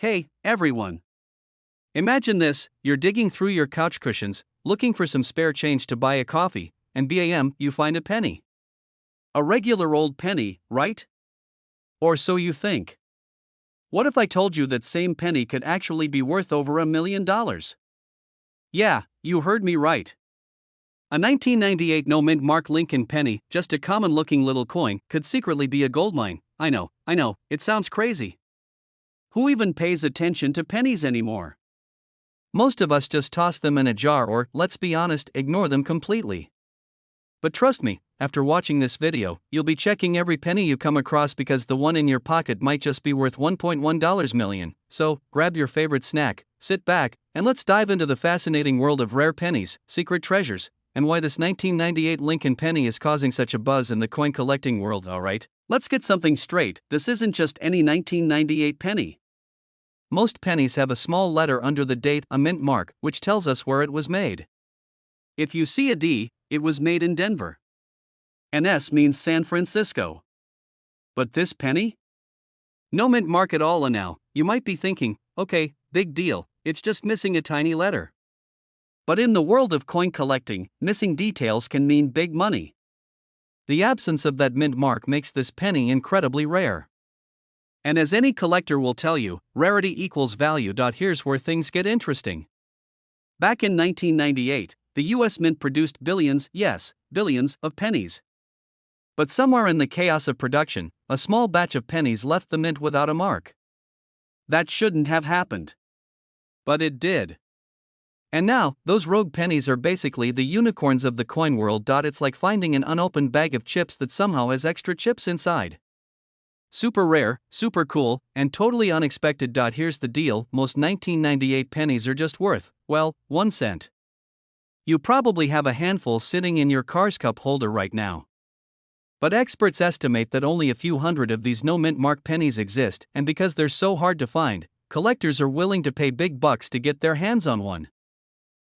Hey, everyone. Imagine this: you're digging through your couch cushions, looking for some spare change to buy a coffee, and bam, you find a penny. A regular old penny, right? Or so you think. What if I told you that same penny could actually be worth over $1 million? Yeah, you heard me right. A 1998 no-mint Mark Lincoln penny, just a common-looking little coin, could secretly be a goldmine. I know, it sounds crazy. Who even pays attention to pennies anymore? Most of us just toss them in a jar or, let's be honest, ignore them completely. But trust me, after watching this video, you'll be checking every penny you come across because the one in your pocket might just be worth $1.1 million. So, grab your favorite snack, sit back, and let's dive into the fascinating world of rare pennies, secret treasures, and why this 1998 Lincoln penny is causing such a buzz in the coin collecting world. Alright, let's get something straight: this isn't just any 1998 penny. Most pennies have a small letter under the date, a mint mark, which tells us where it was made. If you see a D, it was made in Denver. An S means San Francisco. But this penny? No mint mark at all. And now, you might be thinking, okay, big deal, it's just missing a tiny letter. But in the world of coin collecting, missing details can mean big money. The absence of that mint mark makes this penny incredibly rare. And as any collector will tell you, rarity equals value. Here's where things get interesting. Back in 1998, the US Mint produced billions, yes, billions, of pennies. But somewhere in the chaos of production, a small batch of pennies left the mint without a mark. That shouldn't have happened. But it did. And now, those rogue pennies are basically the unicorns of the coin world. It's like finding an unopened bag of chips that somehow has extra chips inside. Super rare, super cool, and totally unexpected. Here's the deal: most 1998 pennies are just worth, well, 1 cent. You probably have a handful sitting in your car's cup holder right now. But experts estimate that only a few hundred of these no-mint mark pennies exist, and because they're so hard to find, collectors are willing to pay big bucks to get their hands on one.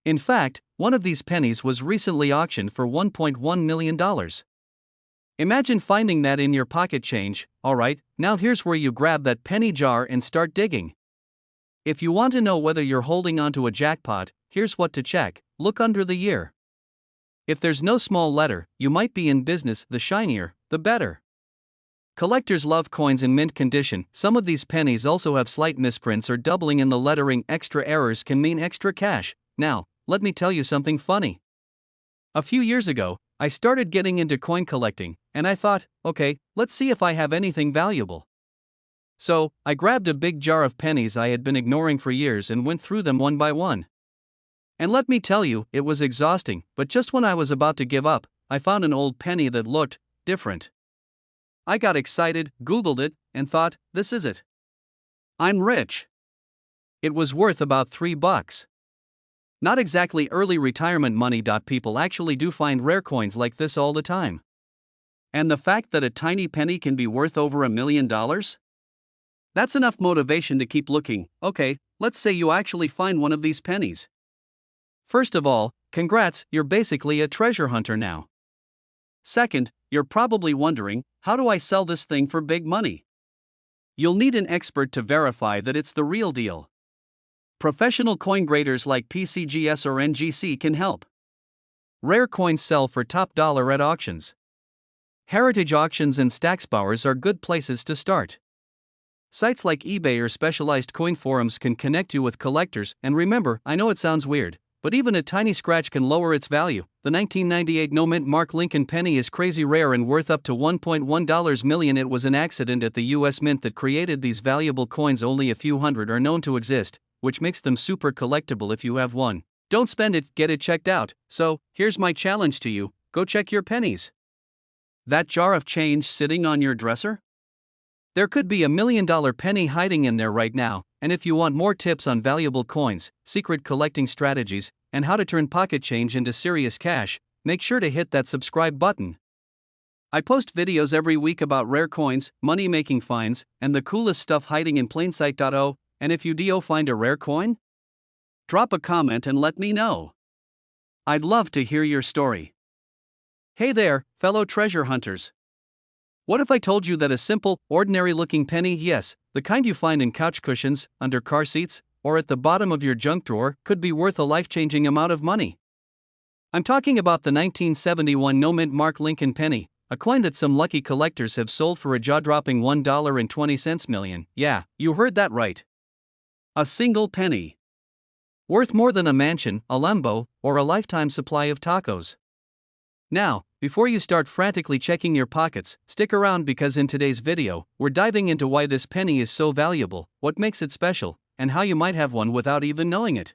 In fact, one of these pennies was recently auctioned for $1.1 million. Imagine finding that in your pocket change. Alright, now here's where you grab that penny jar and start digging. If you want to know whether you're holding onto a jackpot, here's what to check: look under the year. If there's no small letter, you might be in business. The shinier, the better. Collectors love coins in mint condition. Some of these pennies also have slight misprints or doubling in the lettering. Extra errors can mean extra cash. Now, let me tell you something funny. A few years ago, I started getting into coin collecting, and I thought, okay, let's see if I have anything valuable. So, I grabbed a big jar of pennies I had been ignoring for years and went through them one by one. And let me tell you, it was exhausting, but just when I was about to give up, I found an old penny that looked different. I got excited, Googled it, and thought, this is it. I'm rich. It was worth about $3. Not exactly early retirement money. People actually do find rare coins like this all the time. And the fact that a tiny penny can be worth over $1 million? That's enough motivation to keep looking. Okay, let's say you actually find one of these pennies. First of all, congrats, you're basically a treasure hunter now. Second, you're probably wondering, how do I sell this thing for big money? You'll need an expert to verify that it's the real deal. Professional coin graders like PCGS or NGC can help. Rare coins sell for top dollar at auctions. Heritage auctions and Stacksbowers are good places to start. Sites like eBay or specialized coin forums can connect you with collectors. And remember, I know it sounds weird, but even a tiny scratch can lower its value. The 1998 no-mint Mark Lincoln penny is crazy rare and worth up to $1.1 million. It was an accident at the US Mint that created these valuable coins. Only a few hundred are known to exist, which makes them super collectible. If you have one, don't spend it, get it checked out. So, here's my challenge to you: go check your pennies. That jar of change sitting on your dresser? There could be $1 million penny hiding in there right now. And if you want more tips on valuable coins, secret collecting strategies, and how to turn pocket change into serious cash, make sure to hit that subscribe button. I post videos every week about rare coins, money-making finds, and the coolest stuff hiding in plain sight. And if you find a rare coin? Drop a comment and let me know. I'd love to hear your story. Hey there, fellow treasure hunters. What if I told you that a simple, ordinary looking penny, yes, the kind you find in couch cushions, under car seats, or at the bottom of your junk drawer, could be worth a life-changing amount of money? I'm talking about the 1971 no-mint mark Lincoln penny, a coin that some lucky collectors have sold for a jaw-dropping $1.20 million. Yeah, you heard that right. A single penny. Worth more than a mansion, a Lambo, or a lifetime supply of tacos. Now, before you start frantically checking your pockets, stick around because in today's video, we're diving into why this penny is so valuable, what makes it special, and how you might have one without even knowing it.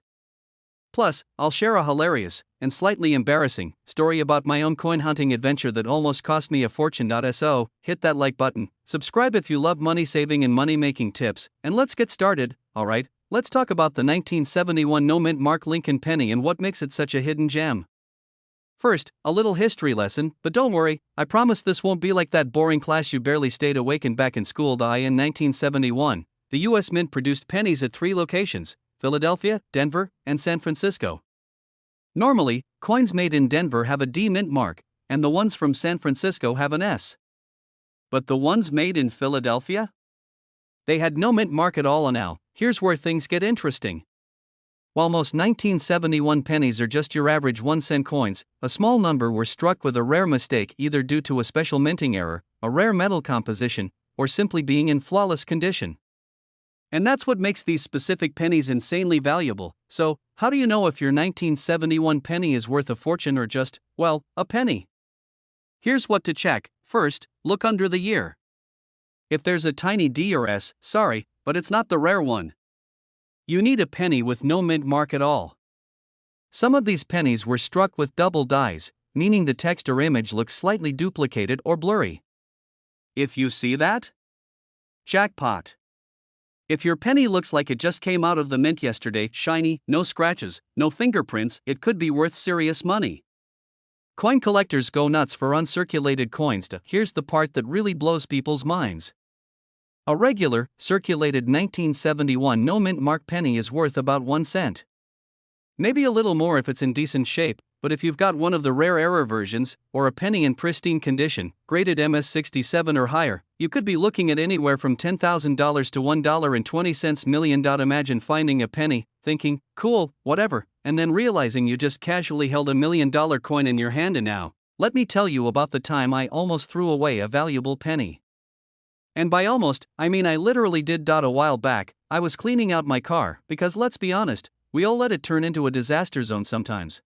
Plus, I'll share a hilarious, and slightly embarrassing, story about my own coin hunting adventure that almost cost me a fortune. So, hit that like button, subscribe if you love money saving and money making tips, and let's get started. Alright, let's talk about the 1971 no-mint mark Lincoln penny and what makes it such a hidden gem. First, a little history lesson, but don't worry, I promise this won't be like that boring class you barely stayed awake in back in school. In 1971, the US Mint produced pennies at 3 locations: Philadelphia, Denver, and San Francisco. Normally, coins made in Denver have a D mint mark, and the ones from San Francisco have an S. But the ones made in Philadelphia? They had no mint mark at all. And now, here's where things get interesting. While most 1971 pennies are just your average 1-cent coins, a small number were struck with a rare mistake, either due to a special minting error, a rare metal composition, or simply being in flawless condition. And that's what makes these specific pennies insanely valuable. So, how do you know if your 1971 penny is worth a fortune or just, well, a penny? Here's what to check. First, look under the year. If there's a tiny D or S, sorry, but it's not the rare one. You need a penny with no mint mark at all. Some of these pennies were struck with double dies, meaning the text or image looks slightly duplicated or blurry. If you see that? Jackpot. If your penny looks like it just came out of the mint yesterday, shiny, no scratches, no fingerprints, it could be worth serious money. Coin collectors go nuts for uncirculated coins. Here's the part that really blows people's minds. A regular, circulated 1971 no-mint mark penny is worth about 1 cent. Maybe a little more if it's in decent shape, but if you've got one of the rare error versions, or a penny in pristine condition, graded MS-67 or higher, you could be looking at anywhere from $10,000 to $1.20 million. Imagine finding a penny, thinking, cool, whatever, and then realizing you just casually held $1 million coin in your hand. And now, let me tell you about the time I almost threw away a valuable penny. And by almost, I mean I literally did. A while back, I was cleaning out my car, because let's be honest, we all let it turn into a disaster zone sometimes.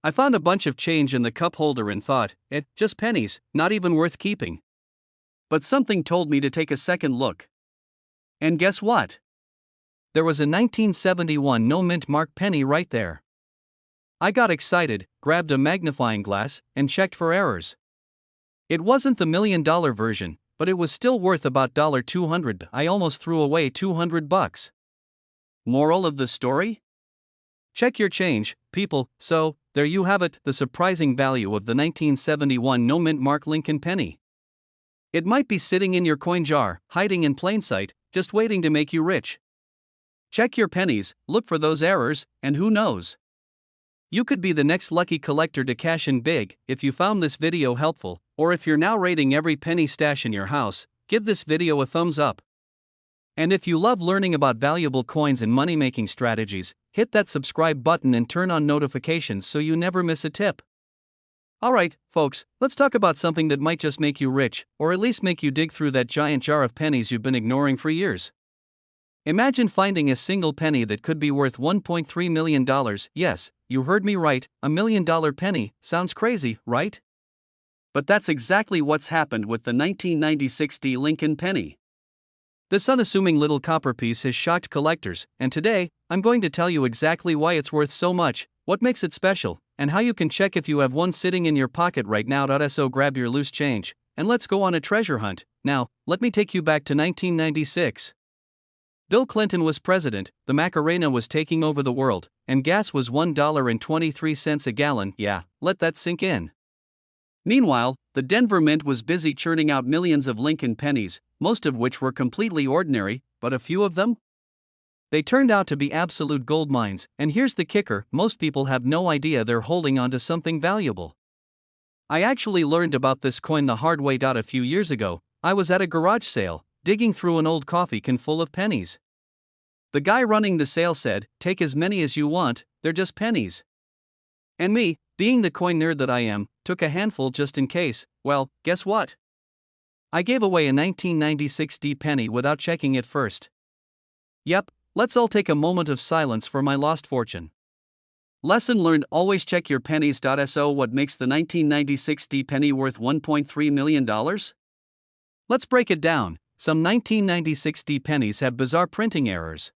I found a bunch of change in the cup holder and thought, just pennies, not even worth keeping. But something told me to take a second look. And guess what? There was a 1971 no-mint mark penny right there. I got excited, grabbed a magnifying glass, and checked for errors. It wasn't the $1 million version, but it was still worth about $200. I almost threw away $200. Moral of the story? Check your change, people. So, there you have it, the surprising value of the 1971 no-mint mark Lincoln penny. It might be sitting in your coin jar, hiding in plain sight, just waiting to make you rich. Check your pennies, look for those errors, and who knows? You could be the next lucky collector to cash in big. If you found this video helpful, or if you're now rating every penny stash in your house, give this video a thumbs up. And if you love learning about valuable coins and money-making strategies, hit that subscribe button and turn on notifications so you never miss a tip. Alright, folks, let's talk about something that might just make you rich, or at least make you dig through that giant jar of pennies you've been ignoring for years. Imagine finding a single penny that could be worth $1.3 million. Yes, you heard me right, $1 million penny. Sounds crazy, right? But that's exactly what's happened with the 1996 D Lincoln penny. This unassuming little copper piece has shocked collectors, and today, I'm going to tell you exactly why it's worth so much, what makes it special, and how you can check if you have one sitting in your pocket right now. So grab your loose change, and let's go on a treasure hunt. Now, let me take you back to 1996. Bill Clinton was president, the Macarena was taking over the world, and gas was $1.23 a gallon. Yeah, let that sink in. Meanwhile, the Denver Mint was busy churning out millions of Lincoln pennies, most of which were completely ordinary, but a few of them? They turned out to be absolute gold mines, and here's the kicker: most people have no idea they're holding onto something valuable. I actually learned about this coin the hard way. A few years ago, I was at a garage sale, digging through an old coffee can full of pennies. The guy running the sale said, "Take as many as you want, they're just pennies." And me, being the coin nerd that I am, took a handful just in case. Well, guess what? I gave away a 1996 D penny without checking it first. Yep, let's all take a moment of silence for my lost fortune. Lesson learned: always check your pennies. So, what makes the 1996 D penny worth $1.3 million? Let's break it down. Some 1996 D pennies have bizarre printing errors.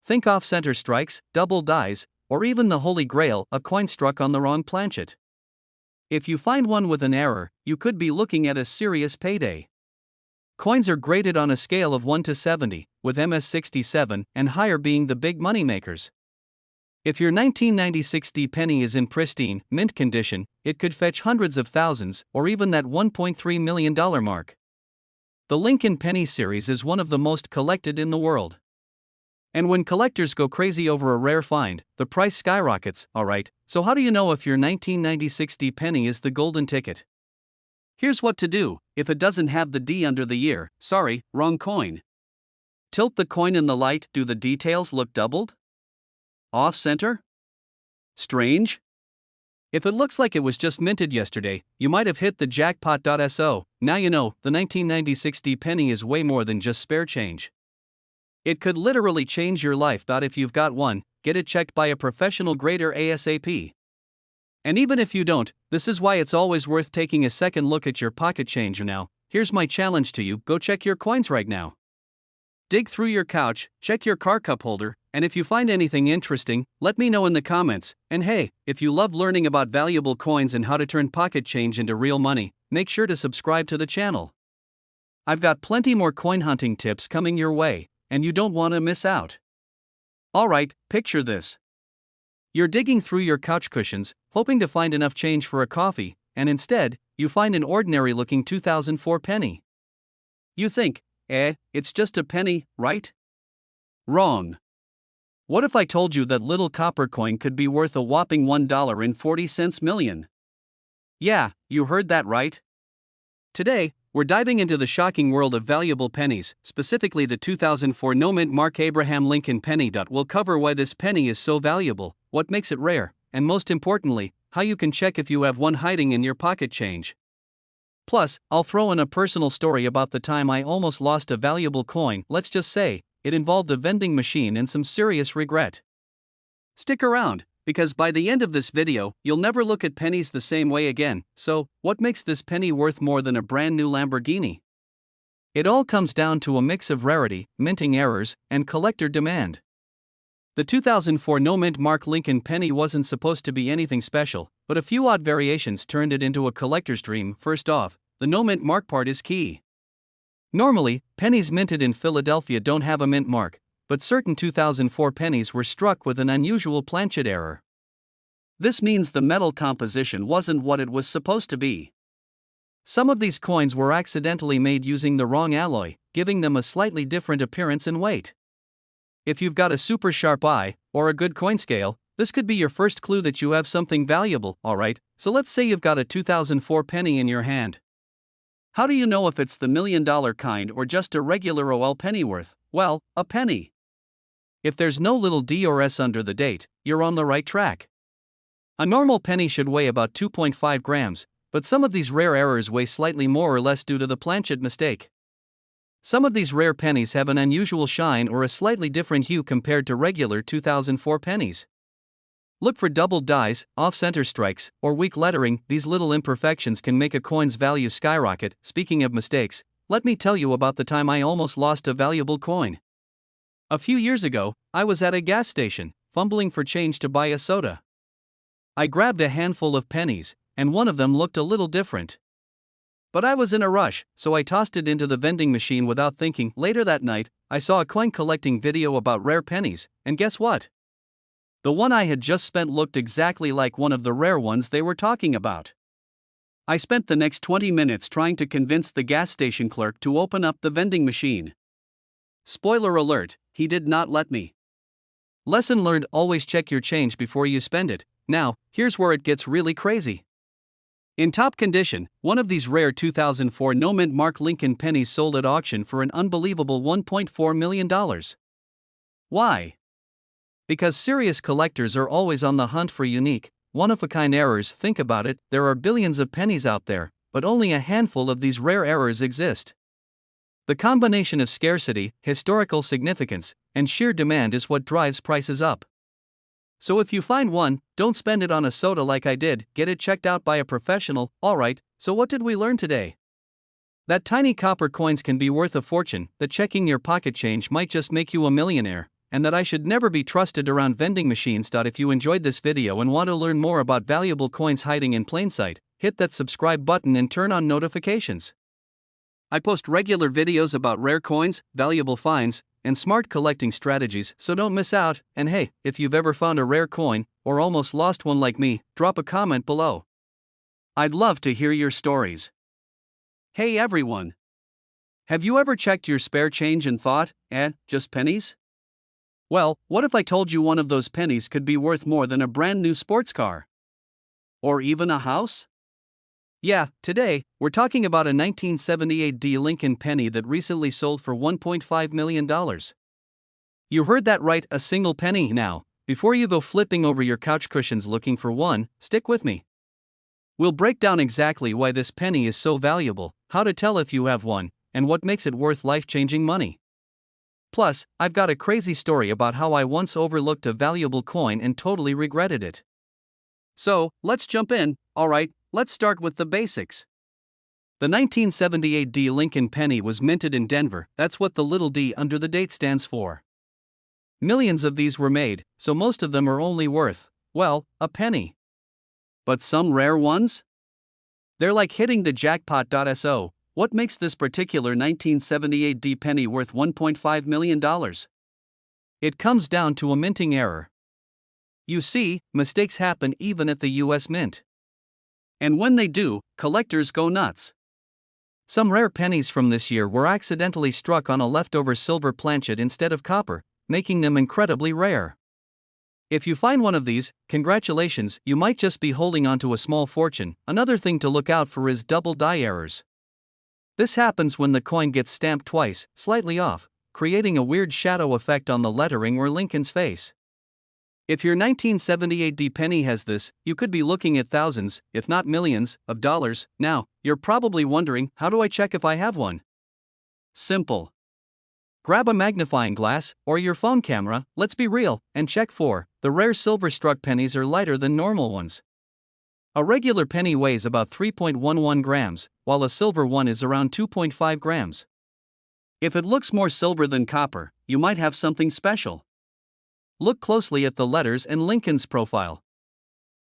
Think off-center strikes, double dies, or even the Holy Grail, a coin struck on the wrong planchet. If you find one with an error, you could be looking at a serious payday. Coins are graded on a scale of 1 to 70, with MS 67 and higher being the big moneymakers. If your 1996 D penny is in pristine, mint condition, it could fetch hundreds of thousands or even that $1.3 million mark. The Lincoln Penny series is one of the most collected in the world. And when collectors go crazy over a rare find, the price skyrockets. Alright, so how do you know if your 1996 D penny is the golden ticket? Here's what to do: if it doesn't have the D under the year, sorry, wrong coin. Tilt the coin in the light. Do the details look doubled? Off center? Strange? If it looks like it was just minted yesterday, you might have hit the jackpot. So, now you know, the 1996 D penny is way more than just spare change. It could literally change your life. If you've got one, get it checked by a professional grader ASAP. And even if you don't, this is why it's always worth taking a second look at your pocket change. Now, here's my challenge to you: go check your coins right now. Dig through your couch, check your car cup holder, and if you find anything interesting, let me know in the comments. And hey, if you love learning about valuable coins and how to turn pocket change into real money, make sure to subscribe to the channel. I've got plenty more coin hunting tips coming your way, and you don't want to miss out. Alright, picture this. You're digging through your couch cushions, hoping to find enough change for a coffee, and instead, you find an ordinary-looking 2004 penny. You think, it's just a penny, right? Wrong. What if I told you that little copper coin could be worth a whopping $1.40 million? Yeah, you heard that right. Today, we're diving into the shocking world of valuable pennies, specifically the 2004 no-mint Mark Abraham Lincoln penny. We'll cover why this penny is so valuable, what makes it rare, and most importantly, how you can check if you have one hiding in your pocket change. Plus, I'll throw in a personal story about the time I almost lost a valuable coin. Let's just say, it involved a vending machine and some serious regret. Stick around, because by the end of this video, you'll never look at pennies the same way again. So, what makes this penny worth more than a brand new Lamborghini? It all comes down to a mix of rarity, minting errors, and collector demand. The 2004 no-mint Mark Lincoln penny wasn't supposed to be anything special, but a few odd variations turned it into a collector's dream. First off, the no-mint mark part is key. Normally, pennies minted in Philadelphia don't have a mint mark, but certain 2004 pennies were struck with an unusual planchet error. This means the metal composition wasn't what it was supposed to be. Some of these coins were accidentally made using the wrong alloy, giving them a slightly different appearance and weight. If you've got a super sharp eye, or a good coin scale, this could be your first clue that you have something valuable. Alright, so let's say you've got a 2004 penny in your hand. How do you know if it's the $1 million kind or just a regular old pennyworth? Well, a penny. If there's no little D or S under the date, you're on the right track. A normal penny should weigh about 2.5 grams, but some of these rare errors weigh slightly more or less due to the planchet mistake. Some of these rare pennies have an unusual shine or a slightly different hue compared to regular 2004 pennies. Look for double dies, off-center strikes, or weak lettering. These little imperfections can make a coin's value skyrocket. Speaking of mistakes, let me tell you about the time I almost lost a valuable coin. A few years ago, I was at a gas station, fumbling for change to buy a soda. I grabbed a handful of pennies, and one of them looked a little different. But I was in a rush, so I tossed it into the vending machine without thinking. Later that night, I saw a coin collecting video about rare pennies, and guess what? The one I had just spent looked exactly like one of the rare ones they were talking about. I spent the next 20 minutes trying to convince the gas station clerk to open up the vending machine. Spoiler alert, he did not let me. Lesson learned: always check your change before you spend it. Now, here's where it gets really crazy. In top condition, one of these rare 2004 no-mint Mark Lincoln pennies sold at auction for an unbelievable $1.4 million. Why? Because serious collectors are always on the hunt for unique, one-of-a-kind errors. Think about it, there are billions of pennies out there, but only a handful of these rare errors exist. The combination of scarcity, historical significance, and sheer demand is what drives prices up. So if you find one, don't spend it on a soda like I did, get it checked out by a professional. Alright, so what did we learn today? That tiny copper coins can be worth a fortune, that checking your pocket change might just make you a millionaire, and that I should never be trusted around vending machines. If you enjoyed this video and want to learn more about valuable coins hiding in plain sight, hit that subscribe button and turn on notifications. I post regular videos about rare coins, valuable finds, and smart collecting strategies, so don't miss out. And hey, if you've ever found a rare coin, or almost lost one like me, drop a comment below. I'd love to hear your stories. Hey everyone! Have you ever checked your spare change and thought, just pennies? Well, what if I told you one of those pennies could be worth more than a brand new sports car? Or even a house? Yeah, today, we're talking about a 1978 D Lincoln penny that recently sold for $1.5 million. You heard that right, a single penny. Now, before you go flipping over your couch cushions looking for one, stick with me. We'll break down exactly why this penny is so valuable, how to tell if you have one, and what makes it worth life-changing money. Plus, I've got a crazy story about how I once overlooked a valuable coin and totally regretted it. So, let's jump in. Alright, let's start with the basics. The 1978 D Lincoln penny was minted in Denver. That's what the little d under the date stands for. Millions of these were made, so most of them are only worth, well, a penny. But some rare ones? They're like hitting the jackpot. So, what makes this particular 1978 D penny worth $1.5 million? It comes down to a minting error. You see, mistakes happen even at the US Mint. And when they do, collectors go nuts. Some rare pennies from this year were accidentally struck on a leftover silver planchet instead of copper, making them incredibly rare. If you find one of these, congratulations, you might just be holding onto a small fortune. Another thing to look out for is double die errors. This happens when the coin gets stamped twice, slightly off, creating a weird shadow effect on the lettering or Lincoln's face. If your 1978 D penny has this, you could be looking at thousands, if not millions, of dollars. Now, you're probably wondering, how do I check if I have one? Simple. Grab a magnifying glass, or your phone camera, let's be real, and check for the rare silver-struck pennies are lighter than normal ones. A regular penny weighs about 3.11 grams, while a silver one is around 2.5 grams. If it looks more silver than copper, you might have something special. Look closely at the letters and Lincoln's profile.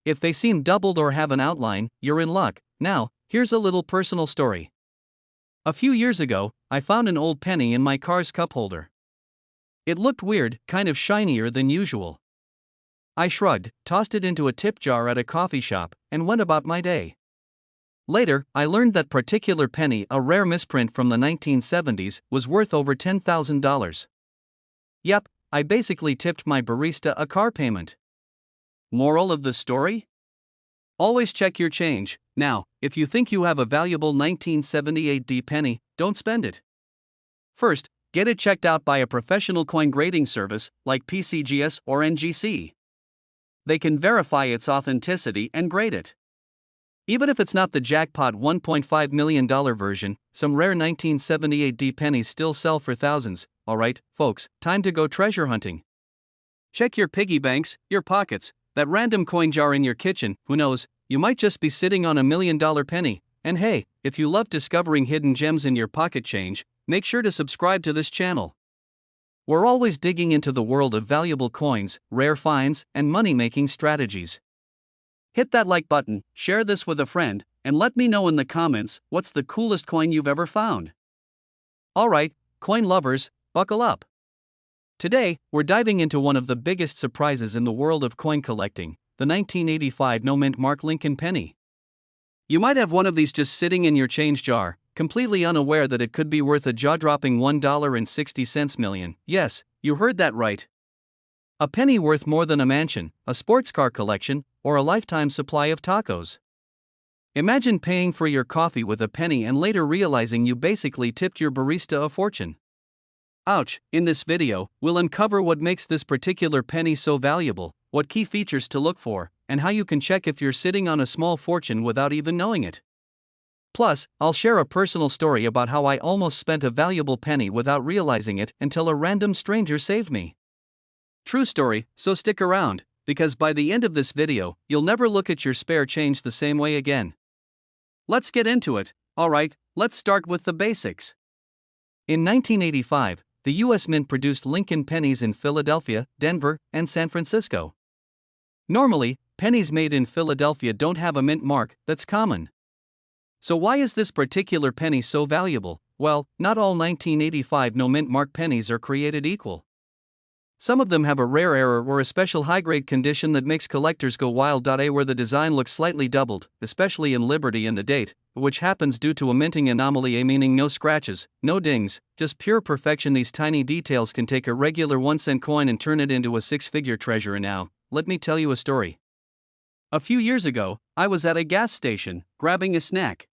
If they seem doubled or have an outline, you're in luck. Now, here's a little personal story. A few years ago, I found an old penny in my car's cup holder. It looked weird, kind of shinier than usual. I shrugged, tossed it into a tip jar at a coffee shop, and went about my day. Later, I learned that particular penny, a rare misprint from the 1970s, was worth over $10,000. Yep, I basically tipped my barista a car payment. Moral of the story? Always check your change. Now, if you think you have a valuable 1978 D penny, don't spend it. First, get it checked out by a professional coin grading service like PCGS or NGC. They can verify its authenticity and grade it. Even if it's not the jackpot $1.5 million version, some rare 1978 D pennies still sell for thousands. Alright, folks, time to go treasure hunting. Check your piggy banks, your pockets, that random coin jar in your kitchen. Who knows, you might just be sitting on $1 million penny. And hey, if you love discovering hidden gems in your pocket change, make sure to subscribe to this channel. We're always digging into the world of valuable coins, rare finds, and money-making strategies. Hit that like button, share this with a friend, and let me know in the comments what's the coolest coin you've ever found. Alright, coin lovers, buckle up. Today, we're diving into one of the biggest surprises in the world of coin collecting, the 1985 no-mint Mark Lincoln penny. You might have one of these just sitting in your change jar, completely unaware that it could be worth a jaw-dropping $1.60 million. Yes, you heard that right. A penny worth more than a mansion, a sports car collection, or a lifetime supply of tacos. Imagine paying for your coffee with a penny and later realizing you basically tipped your barista a fortune. Ouch! In this video, we'll uncover what makes this particular penny so valuable, what key features to look for, and how you can check if you're sitting on a small fortune without even knowing it. Plus, I'll share a personal story about how I almost spent a valuable penny without realizing it until a random stranger saved me. True story, so stick around, because by the end of this video, you'll never look at your spare change the same way again. Let's get into it. Alright, let's start with the basics. In 1985, the U.S. Mint produced Lincoln pennies in Philadelphia, Denver, and San Francisco. Normally, pennies made in Philadelphia don't have a mint mark that's common. So why is this particular penny so valuable? Well, not all 1985 no mint mark pennies are created equal. Some of them have a rare error or a special high-grade condition that makes collectors go wild. A where the design looks slightly doubled, especially in Liberty and the date, which happens due to a minting anomaly. A meaning no scratches, no dings, just pure perfection. These tiny details can take a regular 1-cent coin and turn it into a six-figure treasure. And now, let me tell you a story. A few years ago, I was at a gas station, grabbing a snack.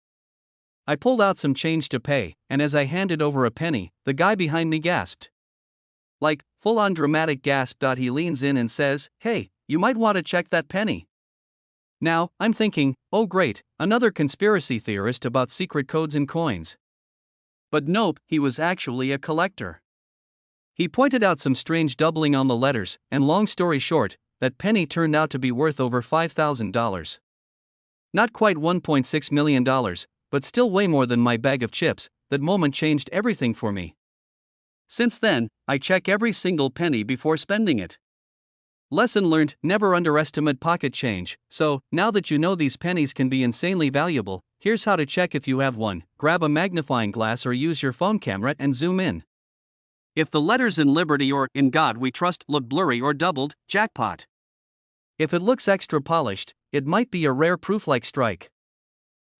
I pulled out some change to pay, and as I handed over a penny, the guy behind me gasped. Like, full-on dramatic gasp. He leans in and says, "Hey, you might want to check that penny." Now, I'm thinking, oh great, another conspiracy theorist about secret codes in coins. But nope, he was actually a collector. He pointed out some strange doubling on the letters, and long story short, that penny turned out to be worth over $5,000. Not quite $1.6 million, but still way more than my bag of chips. That moment changed everything for me. Since then, I check every single penny before spending it. Lesson learned: never underestimate pocket change. So, now that you know these pennies can be insanely valuable, here's how to check if you have one. Grab a magnifying glass or use your phone camera and zoom in. If the letters "in Liberty" or "in God We Trust" look blurry or doubled, jackpot. If it looks extra polished, it might be a rare proof-like strike.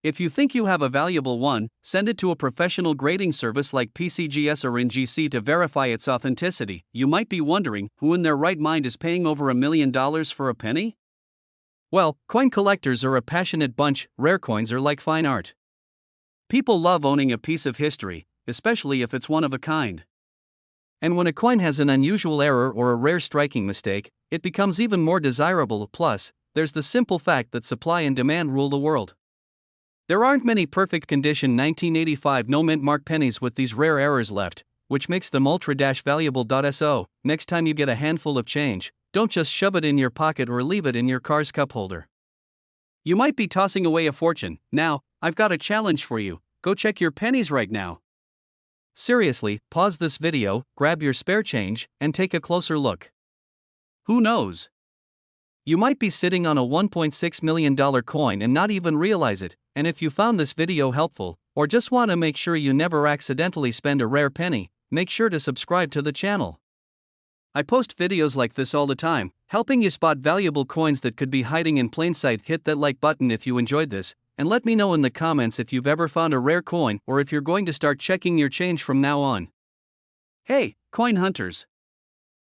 If you think you have a valuable one, send it to a professional grading service like PCGS or NGC to verify its authenticity. You might be wondering, who in their right mind is paying over $1 million for a penny? Well, coin collectors are a passionate bunch. Rare coins are like fine art. People love owning a piece of history, especially if it's one of a kind. And when a coin has an unusual error or a rare striking mistake, it becomes even more desirable. Plus, there's the simple fact that supply and demand rule the world. There aren't many perfect condition 1985 no mint mark pennies with these rare errors left, which makes them ultra-valuable. So, next time you get a handful of change, don't just shove it in your pocket or leave it in your car's cup holder. You might be tossing away a fortune. Now, I've got a challenge for you. Go check your pennies right now. Seriously, pause this video, grab your spare change, and take a closer look. Who knows? You might be sitting on a $1.6 million coin and not even realize it. And if you found this video helpful, or just want to make sure you never accidentally spend a rare penny, make sure to subscribe to the channel. I post videos like this all the time, helping you spot valuable coins that could be hiding in plain sight. Hit that like button if you enjoyed this, and let me know in the comments if you've ever found a rare coin or if you're going to start checking your change from now on. Hey, coin hunters!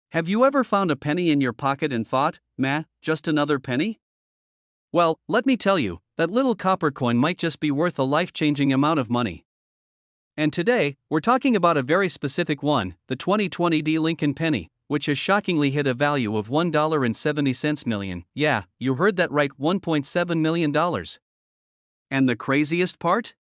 Have you ever found a penny in your pocket and thought, "Meh, just another penny"? Well, let me tell you, that little copper coin might just be worth a life-changing amount of money. And today, we're talking about a very specific one, the 2020 Lincoln penny, which has shockingly hit a value of $1.70 million. Yeah, you heard that right, $1.7 million. And the craziest part?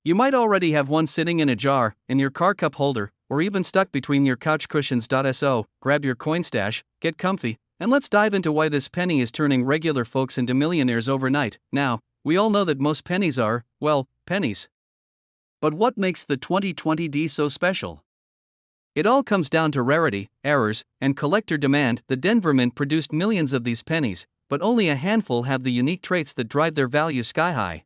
You might already have one sitting in a jar, in your car cup holder, or even stuck between your couch cushions. So, grab your coin stash, get comfy, and let's dive into why this penny is turning regular folks into millionaires overnight. Now, we all know that most pennies are, well, pennies. But what makes the 2020 so special? It all comes down to rarity, errors, and collector demand. The Denver Mint produced millions of these pennies, but only a handful have the unique traits that drive their value sky high.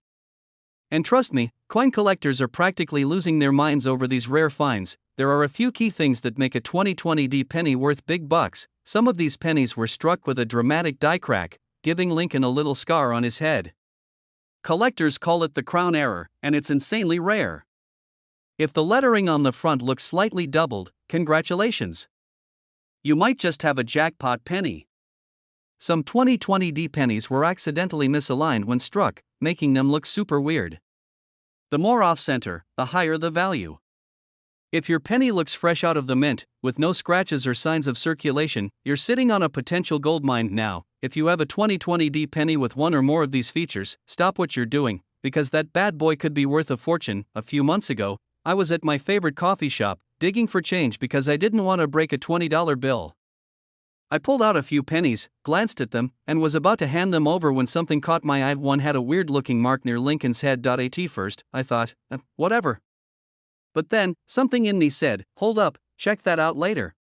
And trust me, coin collectors are practically losing their minds over these rare finds. There are a few key things that make a 2020 penny worth big bucks. Some of these pennies were struck with a dramatic die crack, giving Lincoln a little scar on his head. Collectors call it the crown error, and it's insanely rare. If the lettering on the front looks slightly doubled, congratulations! You might just have a jackpot penny. Some 2020 pennies were accidentally misaligned when struck, making them look super weird. The more off-center, the higher the value. If your penny looks fresh out of the mint, with no scratches or signs of circulation, you're sitting on a potential gold mine now. If you have a 2020 penny with one or more of these features, stop what you're doing, because that bad boy could be worth a fortune. A few months ago, I was at my favorite coffee shop, digging for change because I didn't want to break a $20 bill. I pulled out a few pennies, glanced at them, and was about to hand them over when something caught my eye. One had a weird-looking mark near Lincoln's head. At first, I thought, whatever. But then, something in me said, hold up, check that out later.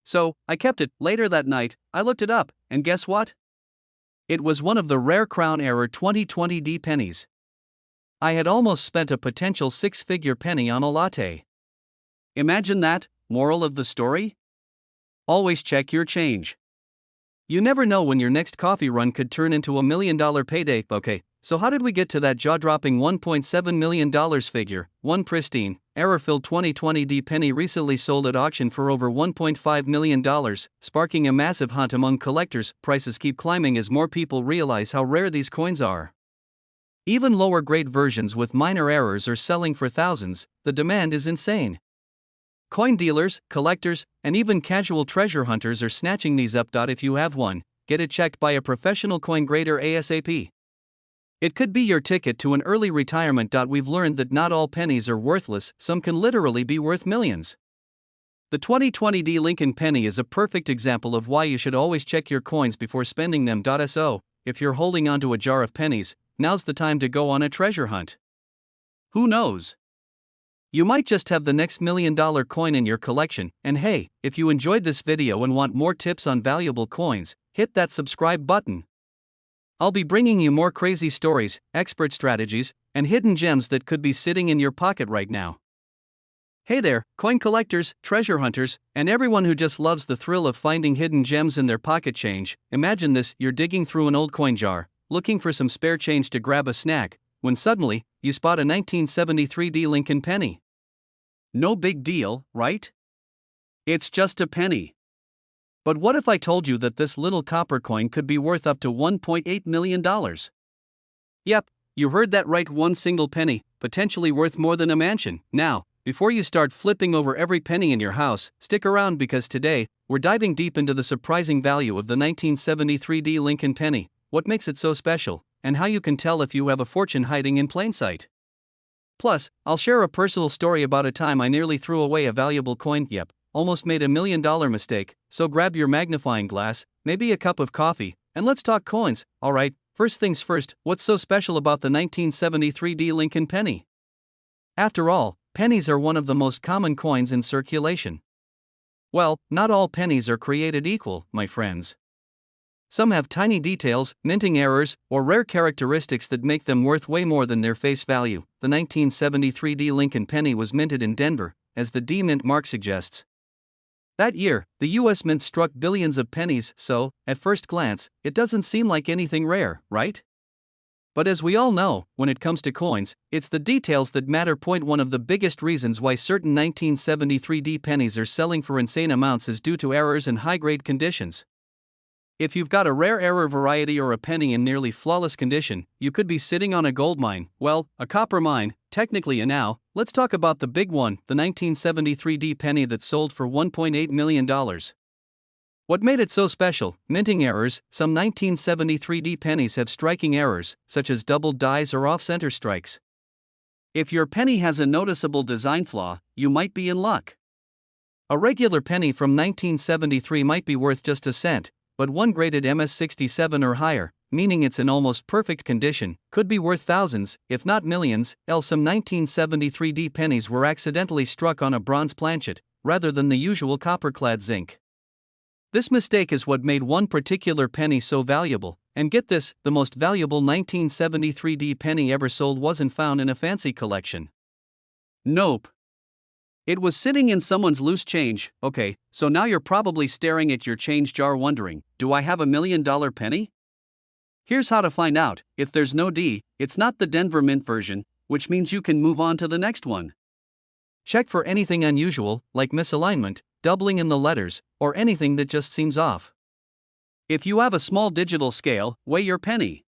So, I kept it. Later that night, I looked it up, and guess what? It was one of the rare Crown Era 2020 pennies. I had almost spent a potential six-figure penny on a latte. Imagine that. Moral of the story? Always check your change. You never know when your next coffee run could turn into $1 million payday. Okay, so how did we get to that jaw-dropping $1.7 million figure? One pristine, error-filled 2020 penny recently sold at auction for over $1.5 million, sparking a massive hunt among collectors. Prices keep climbing as more people realize how rare these coins are. Even lower-grade versions with minor errors are selling for thousands. The demand is insane. Coin dealers, collectors, and even casual treasure hunters are snatching these up. If you have one, get it checked by a professional coin grader ASAP. It could be your ticket to an early retirement. We've learned that not all pennies are worthless, some can literally be worth millions. The 2020 Lincoln penny is a perfect example of why you should always check your coins before spending them. So, if you're holding onto a jar of pennies, now's the time to go on a treasure hunt. Who knows? You might just have the next $1 million coin in your collection. And hey, if you enjoyed this video and want more tips on valuable coins, hit that subscribe button. I'll be bringing you more crazy stories, expert strategies, and hidden gems that could be sitting in your pocket right now. Hey there, coin collectors, treasure hunters, and everyone who just loves the thrill of finding hidden gems in their pocket change. Imagine this: you're digging through an old coin jar, looking for some spare change to grab a snack, when suddenly, you spot a 1973 Lincoln penny. No big deal, right? It's just a penny. But what if I told you that this little copper coin could be worth up to $1.8 million? Yep, you heard that right, one single penny, potentially worth more than a mansion. Now, before you start flipping over every penny in your house, stick around because today, we're diving deep into the surprising value of the 1973 Lincoln penny, what makes it so special, and how you can tell if you have a fortune hiding in plain sight. Plus, I'll share a personal story about a time I nearly threw away a valuable coin. Yep, almost made $1 million mistake. So grab your magnifying glass, maybe a cup of coffee, and let's talk coins. Alright, first things first, what's so special about the 1973 Lincoln penny? After all, pennies are one of the most common coins in circulation. Well, not all pennies are created equal, my friends. Some have tiny details, minting errors, or rare characteristics that make them worth way more than their face value. The 1973 Lincoln penny was minted in Denver, as the D mint mark suggests. That year, the U.S. Mint struck billions of pennies, so, at first glance, it doesn't seem like anything rare, right? But as we all know, when it comes to coins, it's the details that matter. One of the biggest reasons why certain 1973 pennies are selling for insane amounts is due to errors and high-grade conditions. If you've got a rare error variety or a penny in nearly flawless condition, you could be sitting on a gold mine, well, a copper mine, technically. And now, let's talk about the big one, the 1973 penny that sold for $1.8 million. What made it so special? Minting errors. Some 1973 pennies have striking errors, such as doubled dies or off-center strikes. If your penny has a noticeable design flaw, you might be in luck. A regular penny from 1973 might be worth just a cent, but one graded MS67 or higher, meaning it's in almost perfect condition, could be worth thousands, if not millions. Some 1973 pennies were accidentally struck on a bronze planchet, rather than the usual copper-clad zinc. This mistake is what made one particular penny so valuable, and get this, the most valuable 1973 penny ever sold wasn't found in a fancy collection. Nope. It was sitting in someone's loose change. Okay, so now you're probably staring at your change jar wondering, do I have $1 million penny? Here's how to find out. If there's no D, it's not the Denver Mint version, which means you can move on to the next one. Check for anything unusual, like misalignment, doubling in the letters, or anything that just seems off. If you have a small digital scale, weigh your penny.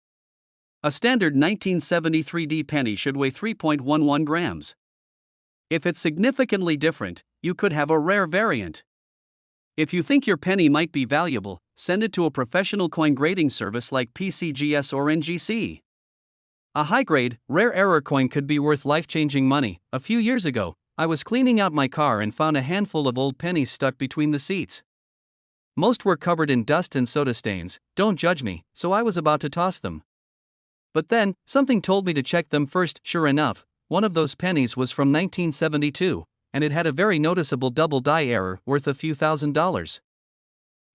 A standard 1973D penny should weigh 3.11 grams. If it's significantly different, you could have a rare variant. If you think your penny might be valuable, send it to a professional coin grading service like PCGS or NGC. A high-grade, rare error coin could be worth life-changing money. A few years ago, I was cleaning out my car and found a handful of old pennies stuck between the seats. Most were covered in dust and soda stains, don't judge me, so I was about to toss them. But then, something told me to check them first. Sure enough, one of those pennies was from 1972, and it had a very noticeable double die error worth a few $1,000s.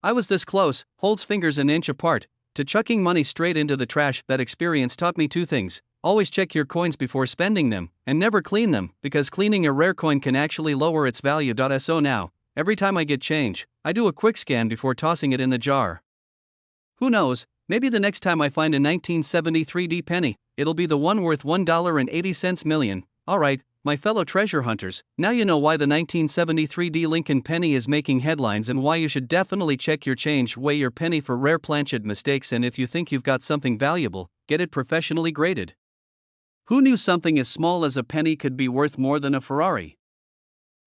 I was this close, holds fingers an inch apart, to chucking money straight into the trash. That experience taught me two things: always check your coins before spending them, and never clean them, because cleaning a rare coin can actually lower its value. So now, every time I get change, I do a quick scan before tossing it in the jar. Who knows, maybe the next time I find a 1973D penny, it'll be the one worth $1.80 million. Alright, my fellow treasure hunters, now you know why the 1973D Lincoln penny is making headlines and why you should definitely check your change, weigh your penny for rare planchet mistakes, and if you think you've got something valuable, get it professionally graded. Who knew something as small as a penny could be worth more than a Ferrari?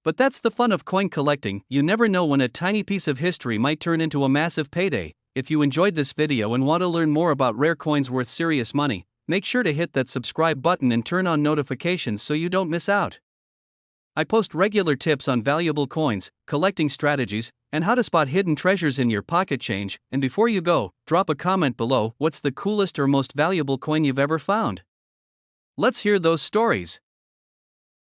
But that's the fun of coin collecting. You never know when a tiny piece of history might turn into a massive payday. If you enjoyed this video and want to learn more about rare coins worth serious money, make sure to hit that subscribe button and turn on notifications so you don't miss out. I post regular tips on valuable coins, collecting strategies, and how to spot hidden treasures in your pocket change. And before you go, drop a comment below. What's the coolest or most valuable coin you've ever found? Let's hear those stories.